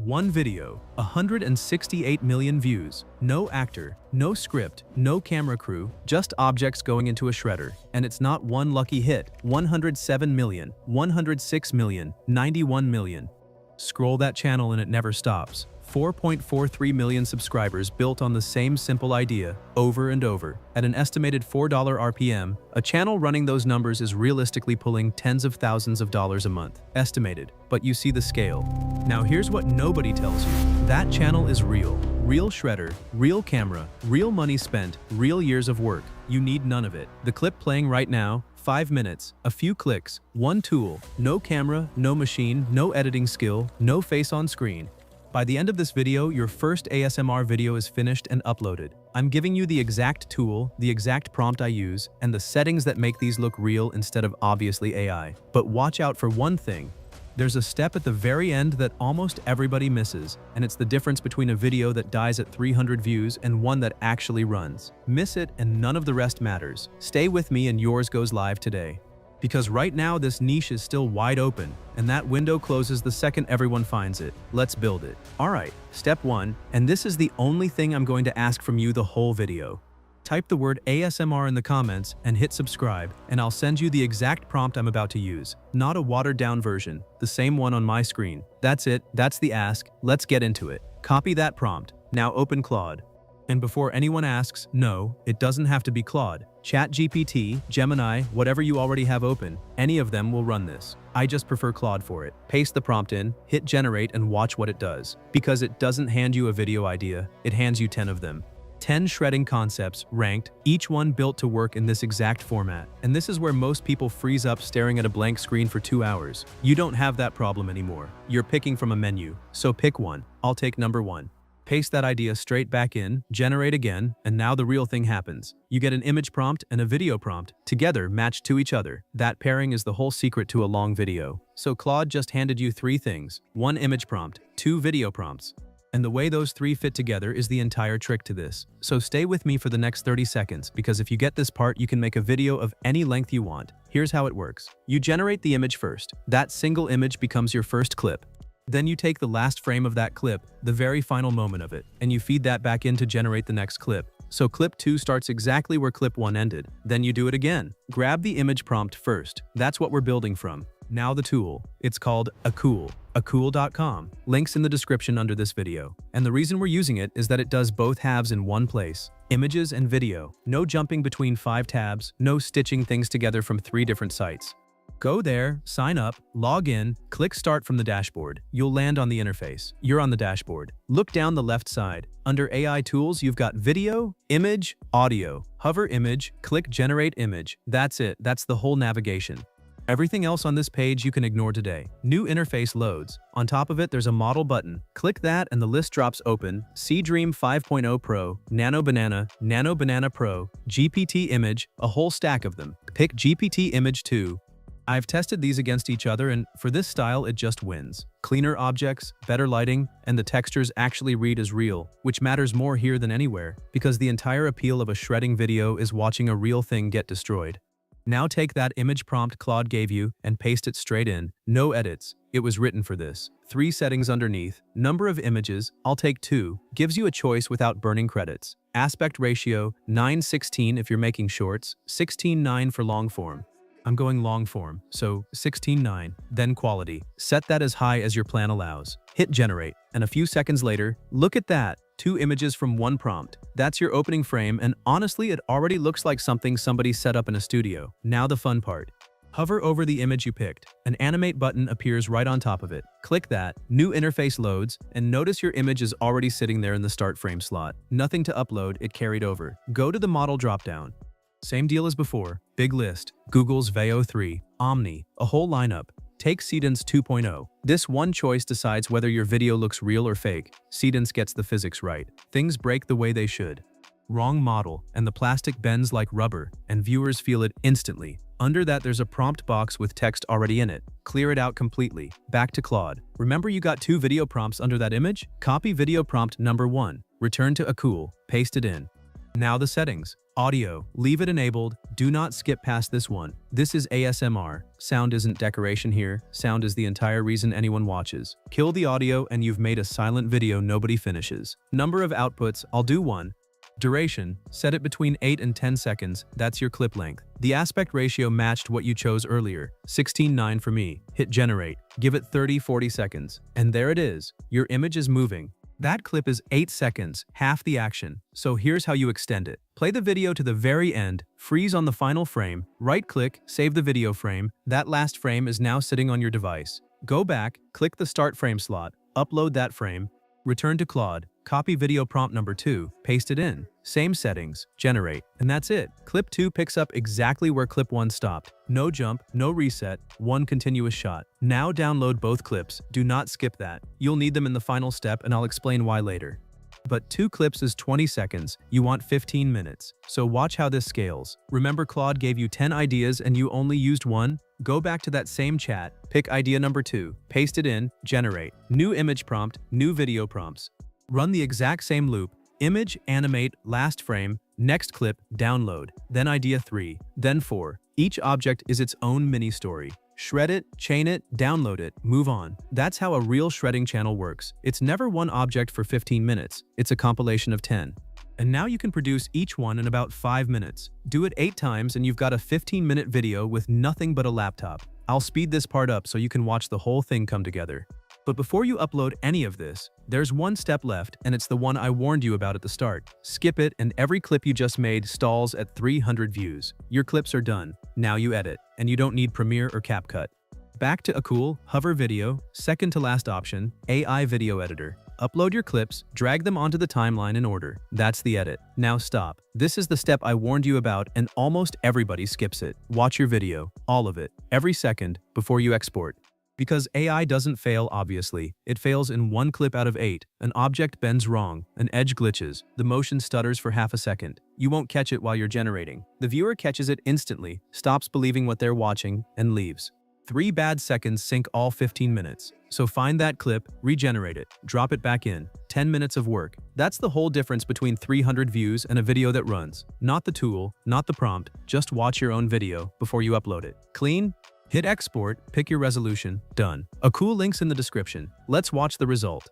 One video, 168 million views. No actor, no script, no camera crew, just objects going into a shredder. And it's not one lucky hit. 107 million, 106 million, 91 million. Scroll that channel and it never stops. 4.43 million subscribers built on the same simple idea, over and over. At an estimated $4 RPM, a channel running those numbers is realistically pulling tens of thousands of dollars a month. Estimated, but you see the scale. Now here's what nobody tells you. That channel is real. Real shredder, real camera, real money spent, real years of work. You need none of it. The clip playing right now, 5 minutes, a few clicks, one tool, no camera, no machine, no editing skill, no face on screen. By the end of this video, your first ASMR video is finished and uploaded. I'm giving you the exact tool, the exact prompt I use, and the settings that make these look real instead of obviously AI. But watch out for one thing. There's a step at the very end that almost everybody misses, and it's the difference between a video that dies at 300 views and one that actually runs. Miss it and none of the rest matters. Stay with me and yours goes live today. Because right now this niche is still wide open, and that window closes the second everyone finds it. Let's build it. Alright, step 1, and this is the only thing I'm going to ask from you the whole video. Type the word ASMR in the comments and hit subscribe, and I'll send you the exact prompt I'm about to use. Not a watered-down version, the same one on my screen. That's it, that's the ask, let's get into it. Copy that prompt. Now open Claude. And before anyone asks, no, it doesn't have to be Claude. ChatGPT, Gemini, whatever you already have open, any of them will run this. I just prefer Claude for it. Paste the prompt in, hit generate, and watch what it does. Because it doesn't hand you a video idea, it hands you 10 of them. 10 shredding concepts, ranked, each one built to work in this exact format. And this is where most people freeze up staring at a blank screen for 2 hours. You don't have that problem anymore. You're picking from a menu. So pick one. I'll take number 1. Paste that idea straight back in, generate again, and now the real thing happens. You get an image prompt and a video prompt, together matched to each other. That pairing is the whole secret to a long video. So Claude just handed you 3 things. 1 image prompt, 2 video prompts. And the way those 3 fit together is the entire trick to this. So stay with me for the next 30 seconds, because if you get this part, you can make a video of any length you want. Here's how it works. You generate the image first. That single image becomes your first clip. Then you take the last frame of that clip, the very final moment of it, and you feed that back in to generate the next clip. So clip 2 starts exactly where clip 1 ended. Then you do it again. Grab the image prompt first. That's what we're building from. Now the tool. It's called Akool. Akool.com. Links in the description under this video. And the reason we're using it is that it does both halves in one place. Images and video. No jumping between 5 tabs, no stitching things together from 3 different sites. Go there, sign up, log in, click Start from the dashboard. You'll land on the interface. You're on the dashboard. Look down the left side. Under AI tools, you've got video, image, audio. Hover image, click Generate Image. That's it. That's the whole navigation. Everything else on this page you can ignore today. New interface loads. On top of it, there's a model button. Click that and the list drops open. Seedream 5.0 Pro, Nano Banana Pro, GPT Image, a whole stack of them. Pick GPT Image 2. I've tested these against each other, and for this style it just wins. Cleaner objects, better lighting, and the textures actually read as real, which matters more here than anywhere, because the entire appeal of a shredding video is watching a real thing get destroyed. Now take that image prompt Claude gave you and paste it straight in. No edits. It was written for this. 3 settings underneath. Number of images, I'll take 2. Gives you a choice without burning credits. Aspect ratio, 9:16 if you're making shorts, 16:9 for long form. I'm going long form, so 16:9, then quality. Set that as high as your plan allows. Hit generate, and a few seconds later, look at that, 2 images from 1 prompt. That's your opening frame, and honestly, it already looks like something somebody set up in a studio. Now the fun part. Hover over the image you picked. An animate button appears right on top of it. Click that, new interface loads, and notice your image is already sitting there in the start frame slot. Nothing to upload, it carried over. Go to the model dropdown. Same deal as before. Big list. Google's Veo 3, Omni, a whole lineup. Take Seedance 2.0. This one choice decides whether your video looks real or fake. Seedance gets the physics right. Things break the way they should. Wrong model, and the plastic bends like rubber, and viewers feel it instantly. Under that there's a prompt box with text already in it. Clear it out completely. Back to Claude. Remember you got 2 video prompts under that image? Copy video prompt number 1. Return to Akool. Paste it in. Now the settings. Audio, leave it enabled. Do not skip past this one. This is ASMR. Sound isn't decoration here. Sound is the entire reason anyone watches. Kill the audio and you've made a silent video nobody finishes. Number of outputs, I'll do one. Duration, set it between 8 and 10 seconds, that's your clip length. The aspect ratio matched what you chose earlier, 16:9 for me. Hit generate, give it 30-40 seconds. And there it is, your image is moving. That clip is 8 seconds, half the action. So here's how you extend it. Play the video to the very end, freeze on the final frame, right-click, save the video frame. That last frame is now sitting on your device. Go back, click the start frame slot, upload that frame, return to Claude, copy video prompt number 2, paste it in. Same settings, generate, and that's it. Clip 2 picks up exactly where clip 1 stopped. No jump, no reset, one continuous shot. Now download both clips, do not skip that. You'll need them in the final step and I'll explain why later. But 2 clips is 20 seconds, you want 15 minutes. So watch how this scales. Remember Claude gave you 10 ideas and you only used 1? Go back to that same chat, pick idea number 2, paste it in, generate. New image prompt, new video prompts. Run the exact same loop, image, animate, last frame, next clip, download, then idea 3, then 4. Each object is its own mini story. Shred it, chain it, download it, move on. That's how a real shredding channel works. It's never one object for 15 minutes, it's a compilation of 10. And now you can produce each one in about 5 minutes. Do it 8 times and you've got a 15-minute video with nothing but a laptop. I'll speed this part up so you can watch the whole thing come together. But before you upload any of this, there's one step left and it's the one I warned you about at the start. Skip it and every clip you just made stalls at 300 views. Your clips are done. Now you edit, and you don't need Premiere or CapCut. Back to Akool, hover video, second to last option, AI video editor. Upload your clips, drag them onto the timeline in order. That's the edit. Now stop. This is the step I warned you about and almost everybody skips it. Watch your video, all of it, every second, before you export. Because AI doesn't fail obviously, it fails in 1 clip out of 8. An object bends wrong, an edge glitches, the motion stutters for half a second. You won't catch it while you're generating. The viewer catches it instantly, stops believing what they're watching, and leaves. 3 bad seconds sink all 15 minutes. So find that clip, regenerate it, drop it back in. 10 minutes of work. That's the whole difference between 300 views and a video that runs. Not the tool, not the prompt, just watch your own video before you upload it. Clean? Hit export, pick your resolution, done. Akool links in the description. Let's watch the result.